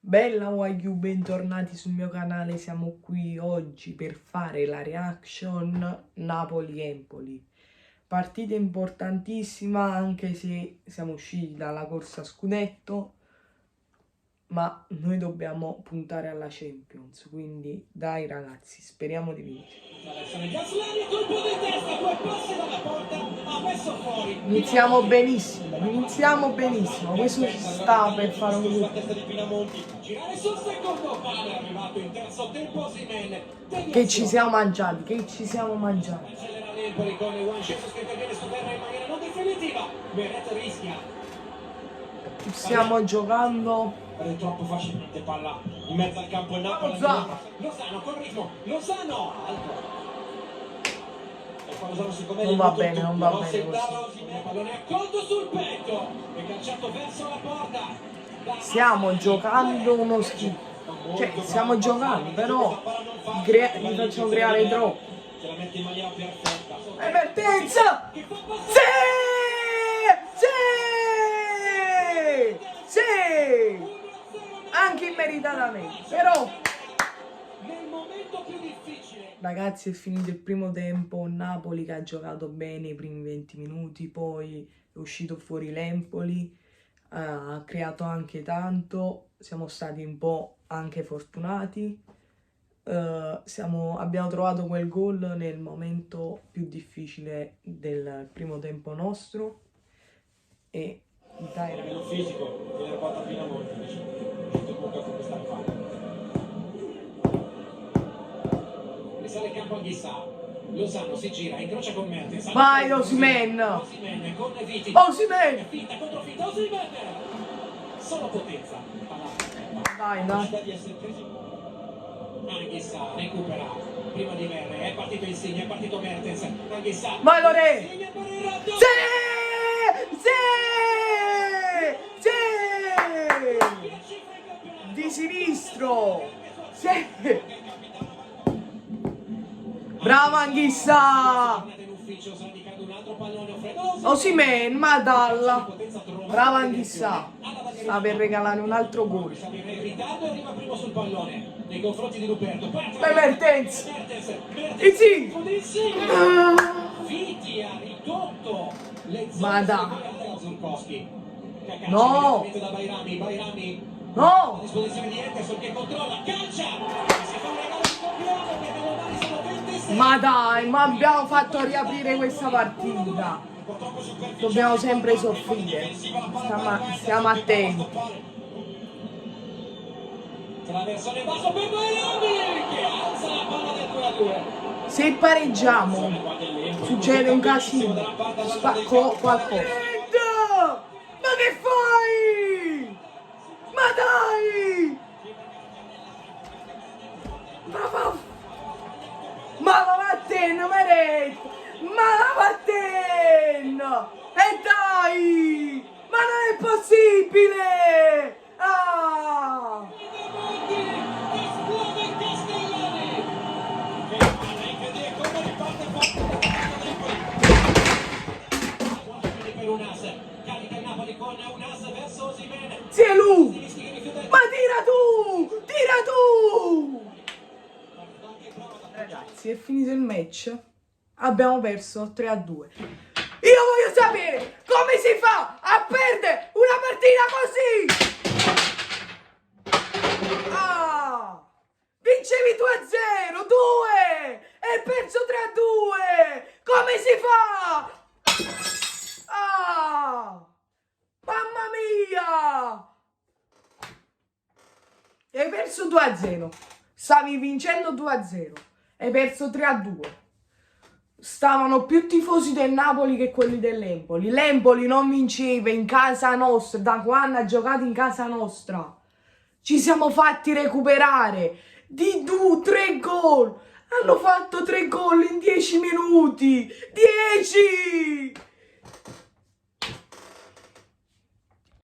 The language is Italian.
Bella Wagyu, bentornati sul mio canale, siamo qui oggi per fare la reaction Napoli-Empoli. Partita importantissima anche se siamo usciti dalla corsa a scudetto, ma noi dobbiamo puntare alla Champions, quindi dai ragazzi, speriamo di vincere. Iniziamo benissimo, questo ci sta per fare un gruppo. Che ci siamo mangiati, Stiamo giocando. È troppo facilmente palla in mezzo al campo il Napoli. Lozano con ritmo, Lozano alto. Non va bene così. Il pallone accolto sul petto e calciato verso la porta. Stiamo giocando uno schifo. Cioè, stiamo giocando, però gli facciamo creare troppo. Se la mette in maniera perfetta. Avvertenza! Sì! Anche immeritatamente, però nel momento più difficile. ragazzi, è finito il primo tempo, Napoli che ha giocato bene i primi 20 minuti, poi è uscito fuori l'Empoli, ha creato anche tanto, siamo stati un po' anche fortunati, abbiamo trovato quel gol nel momento più difficile del primo tempo nostro e dai ragazzi. Lo fisico, viene fatta fino a molto, con questa palla. Risale il campo a Ghissà. Lozano si gira, incrocia con Mertens. Vai Osimhen! Osimhen con Viti. Osimhen! Finta contro finta, Osimhen! Solo potenza. Dai. Di essere presi. Anghissà recupera. Prima di Merre, è partito Insigne, è partito Mertens. Anghissà. Vai Lore! Sì! Di sinistro! Sì! Bravo Anghissà! Osimhen, ma dalla! Bravo Anghissà! Sta per regalare un altro gol. Nei confronti di Ruperto. Mertens! Izzi! Viti ha ridotto le Ma dai! No! No! Disposizione di Henderson che controlla, calcia! Si fa un regalo di compleanno perché le mani sono 26. Ma dai, ma abbiamo fatto riaprire questa partita. Dobbiamo sempre soffrire. Stiamo attenti. Traversone basso per Bairami che alza la palla del 2-2. Se pareggiamo succede un casino. Spacco qualcosa. Ma che fai? Ma dai! Ma vattene, Meret! Ma vattene! E dai! Ma non è possibile! Ah! Sì, è lui! Ma tira tu! Tira tu! Ragazzi, è finito il match. Abbiamo perso 3-2. Io voglio sapere come si fa a perdere una partita così! Ah! Vincevi 2-0, 2! E perso 3-2! Come si fa? Ah! Mamma mia! Hai perso 2-0. Stavi vincendo 2-0. Hai perso 3-2. Stavano più tifosi del Napoli che quelli dell'Empoli. L'Empoli non vinceva in casa nostra. Da quando ha giocato in casa nostra ci siamo fatti recuperare di 3 gol. Hanno fatto 3 gol in 10 minuti. 10!